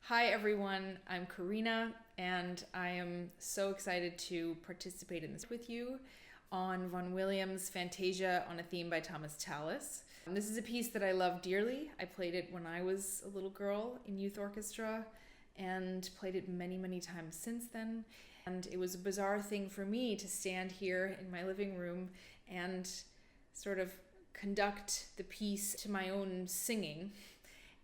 Hi everyone, I'm Karina and I am so excited to participate in this with you on Vaughan Williams' Fantasia on a Theme by Thomas Tallis. This is a piece that I love dearly. I played it when I was a little girl in youth orchestra and played it many times since then. And it was a bizarre thing for me to stand here in my living room and sort of conduct the piece to my own singing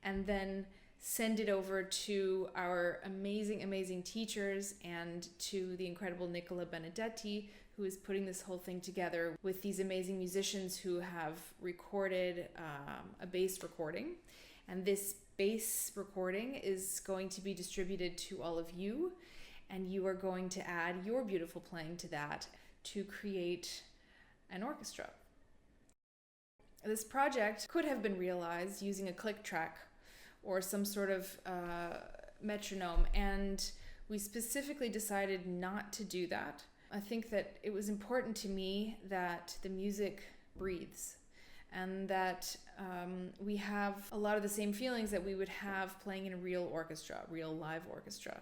and then send it over to our amazing teachers and to the incredible Nicola Benedetti, who is putting this whole thing together with these amazing musicians who have recorded a bass recording. And this bass recording is going to be distributed to all of you, and you are going to add your beautiful playing to that to create an orchestra. This project could have been realized using a click track or some sort of metronome, and we specifically decided not to do that. I think that it was important to me that the music breathes and that we have a lot of the same feelings that we would have playing in a real orchestra, real live orchestra.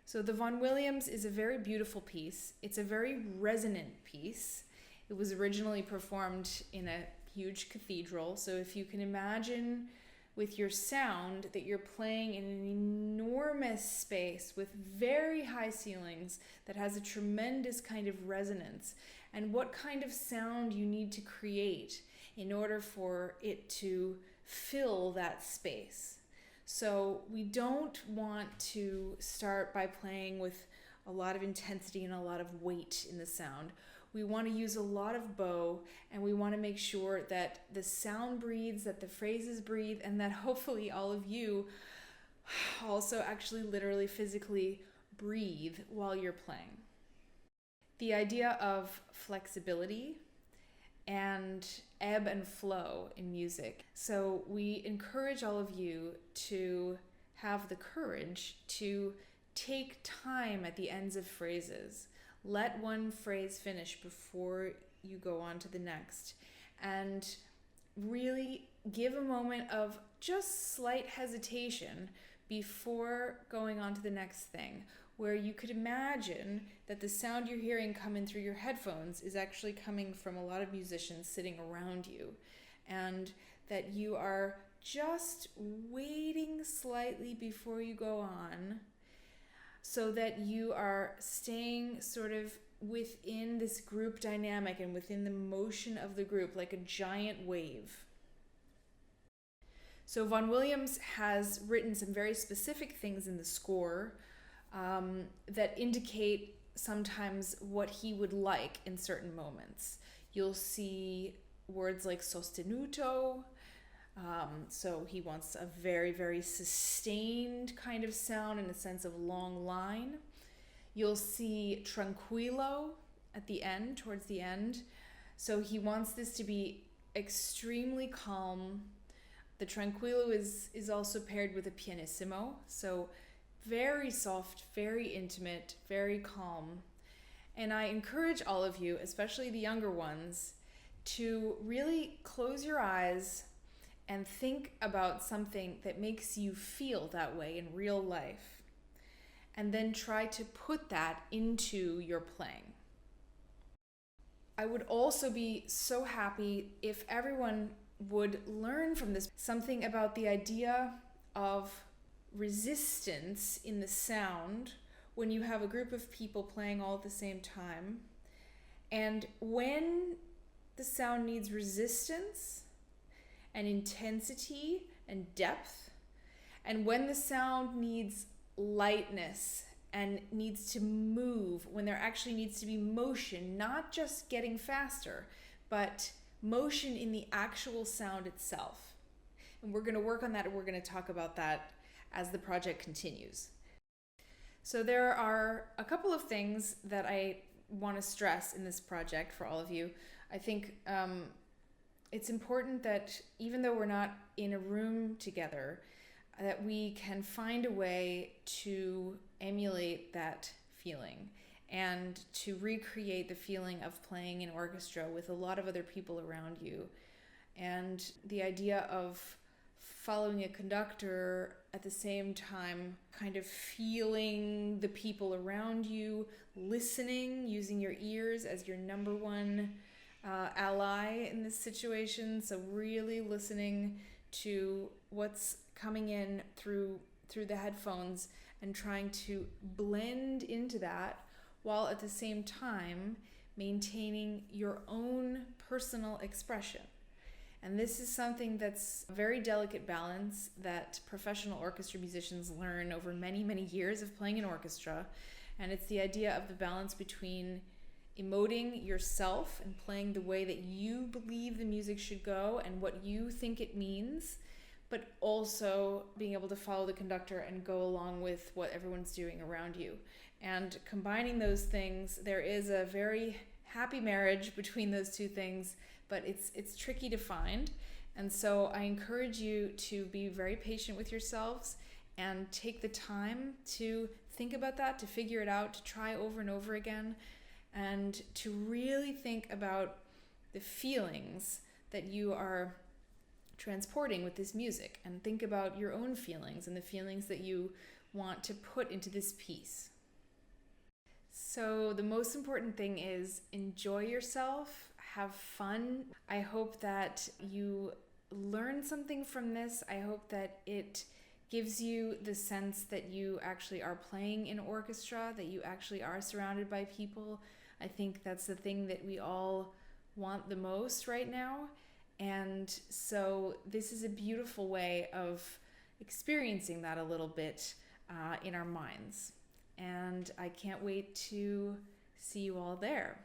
So the Vaughan Williams is a very beautiful piece. It's a very resonant piece. It was originally performed in a huge cathedral, so if you can imagine with your sound that you're playing in an enormous space with very high ceilings that has a tremendous kind of resonance, and what kind of sound you need to create in order for it to fill that space. So we don't want to start by playing with a lot of intensity and a lot of weight in the sound. We want to use a lot of bow, and we want to make sure that the sound breathes, that the phrases breathe, and that hopefully all of you also actually literally physically breathe while you're playing. The idea of flexibility and ebb and flow in music. So we encourage all of you to have the courage to take time at the ends of phrases. Let one phrase finish before you go on to the next, and really give a moment of just slight hesitation before going on to the next thing, where you could imagine that the sound you're hearing coming through your headphones is actually coming from a lot of musicians sitting around you, and that you are just waiting slightly before you go on, so that you are staying sort of within this group dynamic and within the motion of the group like a giant wave. So Vaughan Williams has written some very specific things in the score that indicate sometimes what he would like in certain moments. You'll see words like sostenuto. So he wants a very sustained kind of sound in a sense of long line. You'll see tranquillo at the end, towards the end. So he wants this to be extremely calm. The tranquillo is also paired with a pianissimo. So very soft, very intimate, very calm. And I encourage all of you, especially the younger ones, to really close your eyes and think about something that makes you feel that way in real life, and then try to put that into your playing. I would also be so happy if everyone would learn from this something about the idea of resistance in the sound when you have a group of people playing all at the same time, and when the sound needs resistance and intensity and depth, and when the sound needs lightness and needs to move, when there actually needs to be motion, not just getting faster, but motion in the actual sound itself. And we're going to work on that, and we're going to talk about that as the project continues. So there are a couple of things that I want to stress in this project for all of you. I think it's important that even though we're not in a room together, that we can find a way to emulate that feeling and to recreate the feeling of playing in orchestra with a lot of other people around you. And the idea of following a conductor, at the same time kind of feeling the people around you, listening, using your ears as your number one ally in this situation. So really listening to what's coming in through the headphones and trying to blend into that, while at the same time maintaining your own personal expression. And this is something that's a very delicate balance that professional orchestra musicians learn over many, many years of playing in orchestra. And it's the idea of the balance between emoting yourself and playing the way that you believe the music should go and what you think it means, but also being able to follow the conductor and go along with what everyone's doing around you. And combining those things, there is a very happy marriage between those two things, but it's tricky to find. And so I encourage you to be very patient with yourselves and take the time to think about that, to figure it out, to try over and over again, and to really think about the feelings that you are transporting with this music, and think about your own feelings and the feelings that you want to put into this piece. So the most important thing is enjoy yourself, have fun. I hope that you learn something from this. I hope that it gives you the sense that you actually are playing in orchestra, that you actually are surrounded by people. I think that's the thing that we all want the most right now. And so this is a beautiful way of experiencing that a little bit in our minds. And I can't wait to see you all there.